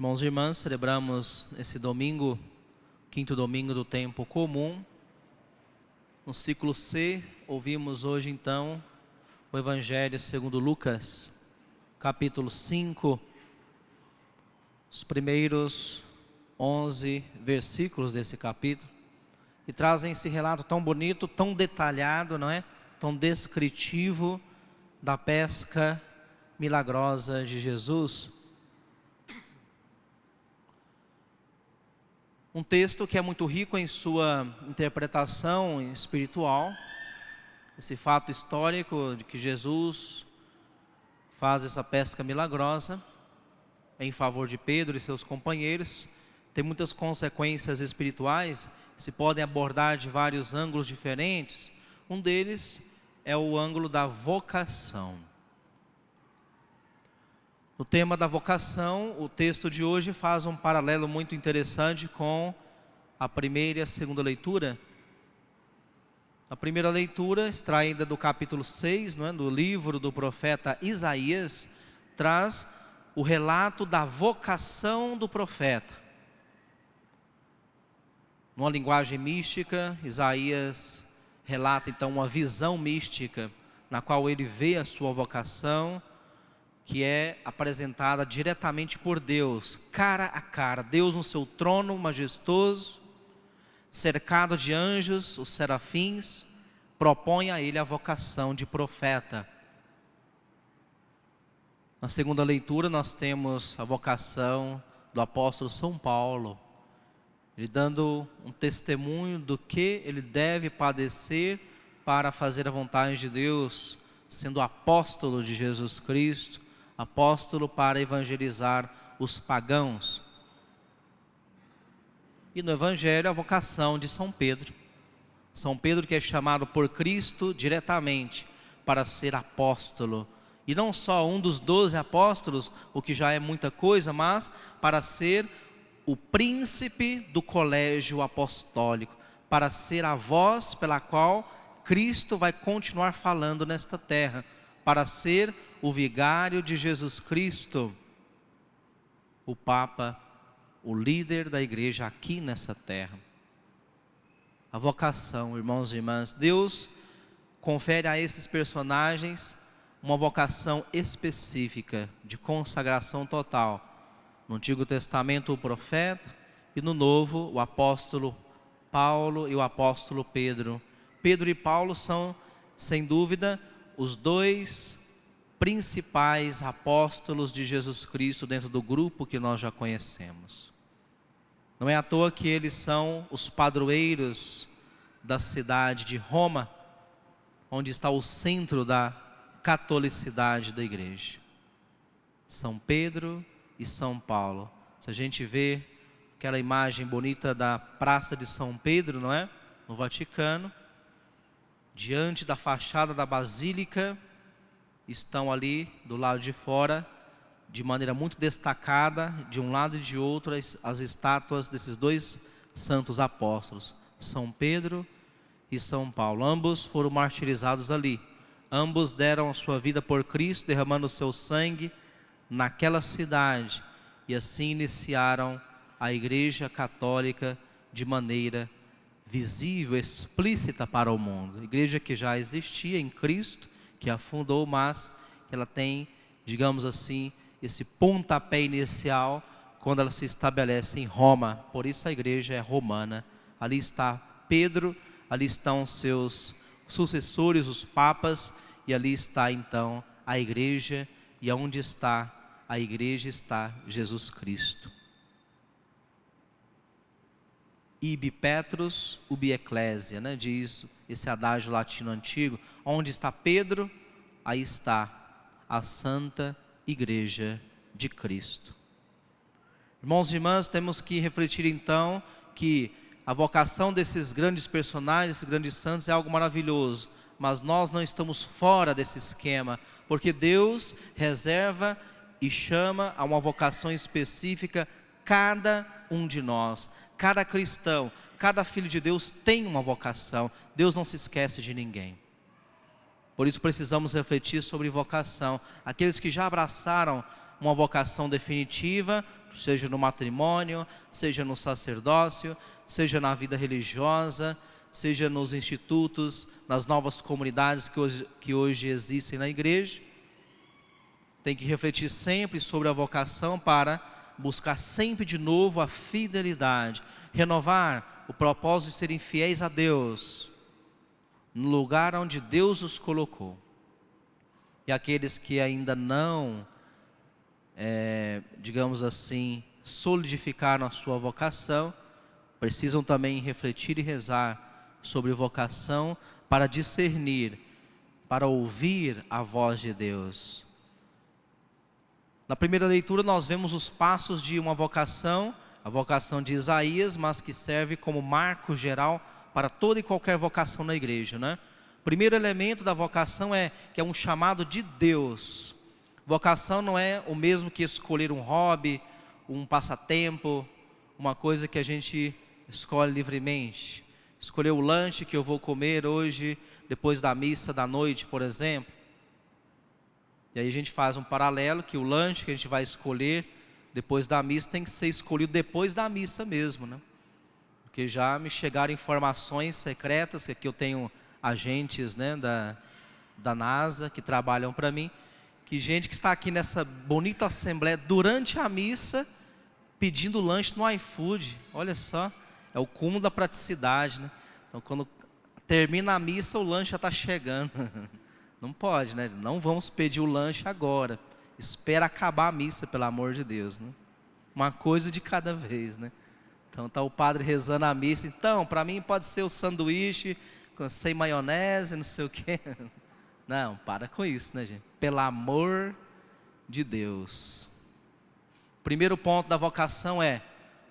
Irmãos e irmãs, celebramos esse domingo, quinto domingo do tempo comum. No ciclo C, ouvimos hoje então o Evangelho segundo Lucas, capítulo 5, os primeiros 11 versículos desse capítulo, e trazem esse relato tão bonito, tão detalhado, não é? Tão descritivo da pesca milagrosa de Jesus. Um texto que é muito rico em sua interpretação espiritual, esse fato histórico de que Jesus faz essa pesca milagrosa em favor de Pedro e seus companheiros, tem muitas consequências espirituais, se podem abordar de vários ângulos diferentes. Um deles é o ângulo da vocação. No tema da vocação, o texto de hoje faz um paralelo muito interessante com a primeira e a segunda leitura. A primeira leitura, extraída do capítulo 6, não é, do livro do profeta Isaías, traz o relato da vocação do profeta. Numa linguagem mística, Isaías relata então uma visão mística, na qual ele vê a sua vocação, que é apresentada diretamente por Deus, cara a cara. Deus no seu trono majestoso, cercado de anjos, os serafins, propõe a ele a vocação de profeta. Na segunda leitura nós temos a vocação do apóstolo São Paulo, ele dando um testemunho do que ele deve padecer para fazer a vontade de Deus, sendo apóstolo de Jesus Cristo, apóstolo para evangelizar os pagãos. E no Evangelho a vocação de São Pedro. São Pedro que é chamado por Cristo diretamente para ser apóstolo. E não só um dos 12 apóstolos, o que já é muita coisa, mas para ser o príncipe do colégio apostólico, para ser a voz pela qual Cristo vai continuar falando nesta terra, para ser o vigário de Jesus Cristo, o Papa, o líder da igreja aqui nessa terra. A vocação, irmãos e irmãs, Deus confere a esses personagens uma vocação específica de consagração total. No Antigo Testamento o profeta e no Novo o apóstolo Paulo e o apóstolo Pedro. Pedro e Paulo são, sem dúvida, os dois principais apóstolos de Jesus Cristo dentro do grupo que nós já conhecemos. Não é à toa que eles são os padroeiros da cidade de Roma, onde está o centro da catolicidade da igreja. São Pedro e São Paulo. Se a gente vê aquela imagem bonita da Praça de São Pedro, não é? No Vaticano, diante da fachada da Basílica, estão ali do lado de fora, de maneira muito destacada, de um lado e de outro, as estátuas desses dois santos apóstolos, São Pedro e São Paulo. Ambos foram martirizados ali, ambos deram a sua vida por Cristo, derramando o seu sangue naquela cidade, e assim iniciaram a Igreja Católica de maneira visível, explícita para o mundo. Igreja que já existia em Cristo, que a fundou, mas ela tem, digamos assim, esse pontapé inicial quando ela se estabelece em Roma. Por isso a igreja é romana. Ali está Pedro, ali estão seus sucessores, os papas, e ali está então a igreja, e aonde está a igreja está Jesus Cristo. Ibi Petrus, ubi ecclesia, né? Diz esse adágio latino antigo. Onde está Pedro, aí está a Santa Igreja de Cristo. Irmãos e irmãs, temos que refletir então que a vocação desses grandes personagens, esses grandes santos é algo maravilhoso, mas nós não estamos fora desse esquema, porque Deus reserva e chama a uma vocação específica cada um de nós. Cada cristão, cada filho de Deus tem uma vocação. Deus não se esquece de ninguém. Por isso precisamos refletir sobre vocação. Aqueles que já abraçaram uma vocação definitiva, seja no matrimônio, seja no sacerdócio, seja na vida religiosa, seja nos institutos, nas novas comunidades que hoje existem na igreja. Tem que refletir sempre sobre a vocação para buscar sempre de novo a fidelidade, renovar o propósito de serem fiéis a Deus, no lugar onde Deus os colocou. E aqueles que ainda não, digamos assim, solidificaram a sua vocação, precisam também refletir e rezar sobre vocação para discernir, para ouvir a voz de Deus. Na primeira leitura nós vemos os passos de uma vocação, a vocação de Isaías, mas que serve como marco geral para toda e qualquer vocação na igreja, né? O primeiro elemento da vocação é que é um chamado de Deus. Vocação não é o mesmo que escolher um hobby, um passatempo, uma coisa que a gente escolhe livremente. Escolher o lanche que eu vou comer hoje, depois da missa da noite, por exemplo. E aí a gente faz um paralelo que o lanche que a gente vai escolher depois da missa tem que ser escolhido depois da missa mesmo, né? Porque já me chegaram informações secretas, que aqui eu tenho agentes, né, da NASA que trabalham para mim, que gente que está aqui nessa bonita assembleia durante a missa pedindo lanche no iFood. Olha só, é o cúmulo da praticidade, né? Então quando termina a missa o lanche já está chegando. Não pode, né? Não vamos pedir o lanche agora. Espera acabar a missa, pelo amor de Deus, né? Uma coisa de cada vez, né? Então está o padre rezando a missa. Então, para mim pode ser o sanduíche sem maionese, não sei o quê. Não, para com isso, né, gente? Pelo amor de Deus. Primeiro ponto da vocação é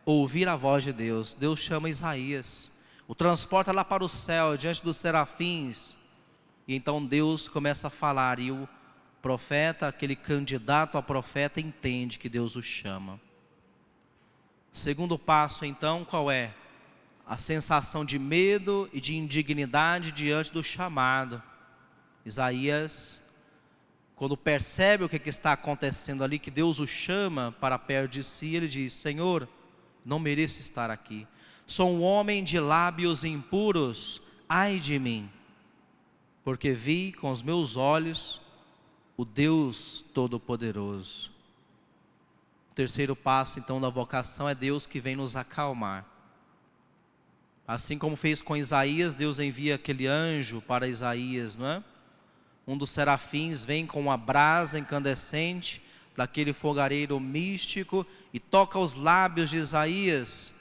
ouvir a voz de Deus. Deus chama Isaías, o transporta lá para o céu, diante dos serafins. E então Deus começa a falar, e o profeta, aquele candidato a profeta, entende que Deus o chama. Segundo passo, então, qual é? A sensação de medo e de indignidade diante do chamado. Isaías, quando percebe o que está acontecendo ali, que Deus o chama para perto de si, ele diz: Senhor, não mereço estar aqui. Sou um homem de lábios impuros, ai de mim, porque vi com os meus olhos o Deus Todo-Poderoso. O terceiro passo, então, da vocação é Deus que vem nos acalmar. Assim como fez com Isaías, Deus envia aquele anjo para Isaías, não é? Um dos serafins vem com uma brasa incandescente daquele fogareiro místico e toca os lábios de Isaías.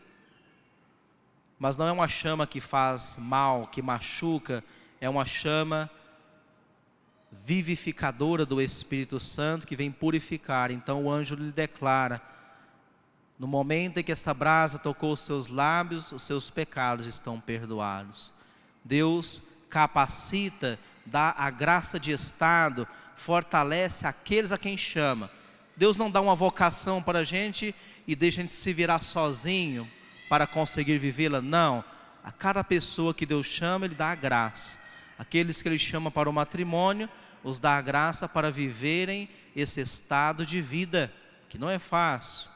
Mas não é uma chama que faz mal, que machuca, é uma chama vivificadora do Espírito Santo que vem purificar. Então o anjo lhe declara: no momento em que esta brasa tocou os seus lábios, os seus pecados estão perdoados. Deus capacita, dá a graça de estado, fortalece aqueles a quem chama. Deus não dá uma vocação para a gente e deixa a gente se virar sozinho para conseguir vivê-la. Não, a cada pessoa que Deus chama, Ele dá a graça. Aqueles que Ele chama para o matrimônio, os dá a graça para viverem esse estado de vida, que não é fácil.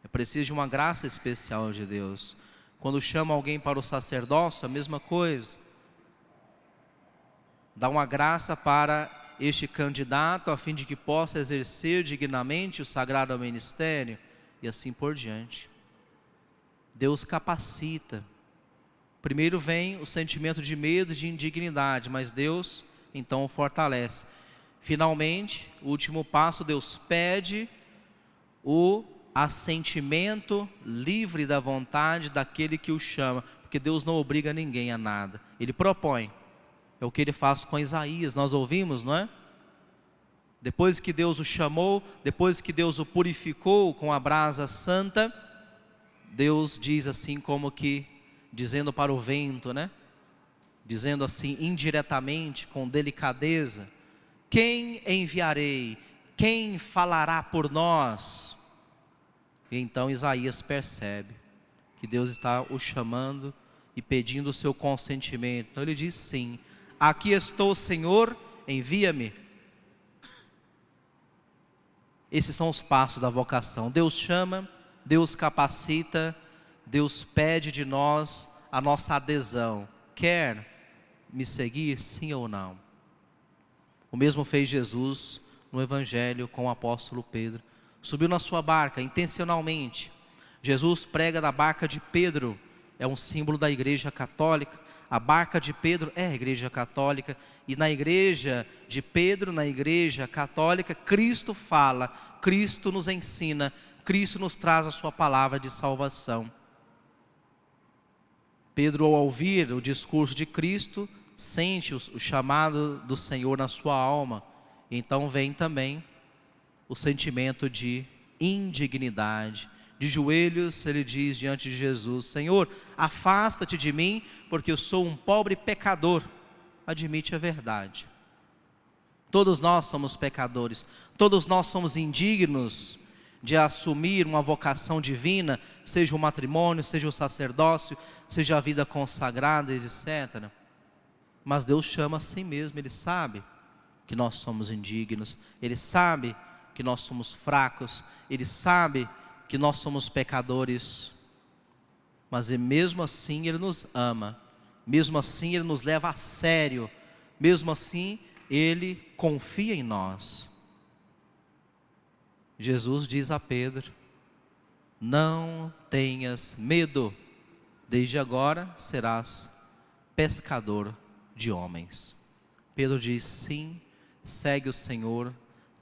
É preciso de uma graça especial de Deus. Quando chama alguém para o sacerdócio, a mesma coisa. Dá uma graça para este candidato, a fim de que possa exercer dignamente o sagrado ministério, e assim por diante. Deus capacita. Primeiro vem o sentimento de medo e de indignidade, mas Deus então o fortalece. Finalmente, o último passo, Deus pede o assentimento livre da vontade daquele que o chama, porque Deus não obriga ninguém a nada, Ele propõe. É o que Ele faz com Isaías, nós ouvimos, não é? Depois que Deus o chamou, depois que Deus o purificou com a brasa santa, Deus diz assim como que, dizendo para o vento, né? Dizendo assim indiretamente, com delicadeza: quem enviarei? Quem falará por nós? E então Isaías percebe que Deus está o chamando e pedindo o seu consentimento. Então ele diz: sim, aqui estou, Senhor, envia-me. Esses são os passos da vocação. Deus chama, Deus capacita, Deus pede de nós a nossa adesão. Quer me seguir, sim ou não? O mesmo fez Jesus no Evangelho com o apóstolo Pedro. Subiu na sua barca intencionalmente. Jesus prega da barca de Pedro, é um símbolo da Igreja Católica. A barca de Pedro é a Igreja Católica. E na Igreja de Pedro, na Igreja Católica, Cristo fala, Cristo nos ensina, Cristo nos traz a sua palavra de salvação. Pedro, ao ouvir o discurso de Cristo, sente o chamado do Senhor na sua alma. Então vem também o sentimento de indignidade. De joelhos, ele diz diante de Jesus: Senhor, afasta-te de mim, porque eu sou um pobre pecador. Admite a verdade. Todos nós somos pecadores, todos nós somos indignos de assumir uma vocação divina, seja o matrimônio, seja o sacerdócio, seja a vida consagrada, etc. Mas Deus chama assim mesmo, Ele sabe que nós somos indignos, Ele sabe que nós somos fracos, Ele sabe que nós somos pecadores, mas mesmo assim Ele nos ama, mesmo assim Ele nos leva a sério, mesmo assim Ele confia em nós. Jesus diz a Pedro: não tenhas medo, desde agora serás pescador de homens. Pedro diz sim, segue o Senhor.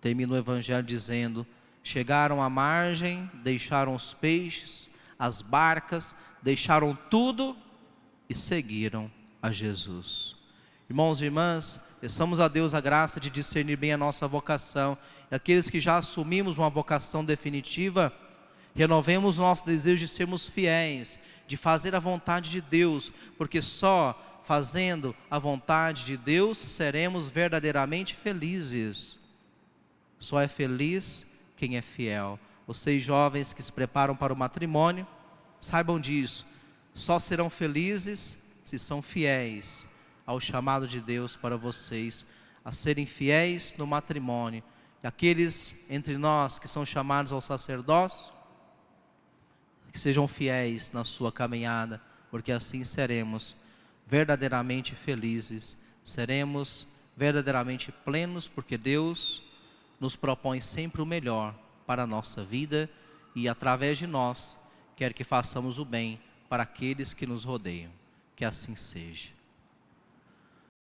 Termina o Evangelho dizendo: chegaram à margem, deixaram os peixes, as barcas, deixaram tudo e seguiram a Jesus. Irmãos e irmãs, peçamos a Deus a graça de discernir bem a nossa vocação. E aqueles que já assumimos uma vocação definitiva, renovemos o nosso desejo de sermos fiéis, de fazer a vontade de Deus, porque só fazendo a vontade de Deus seremos verdadeiramente felizes. Só é feliz quem é fiel. Vocês jovens que se preparam para o matrimônio, saibam disso. Só serão felizes se são fiéis ao chamado de Deus para vocês, a serem fiéis no matrimônio. E aqueles entre nós que são chamados ao sacerdócio, que sejam fiéis na sua caminhada, porque assim seremos verdadeiramente felizes, seremos verdadeiramente plenos, porque Deus nos propõe sempre o melhor para a nossa vida e através de nós quer que façamos o bem para aqueles que nos rodeiam. Que assim seja.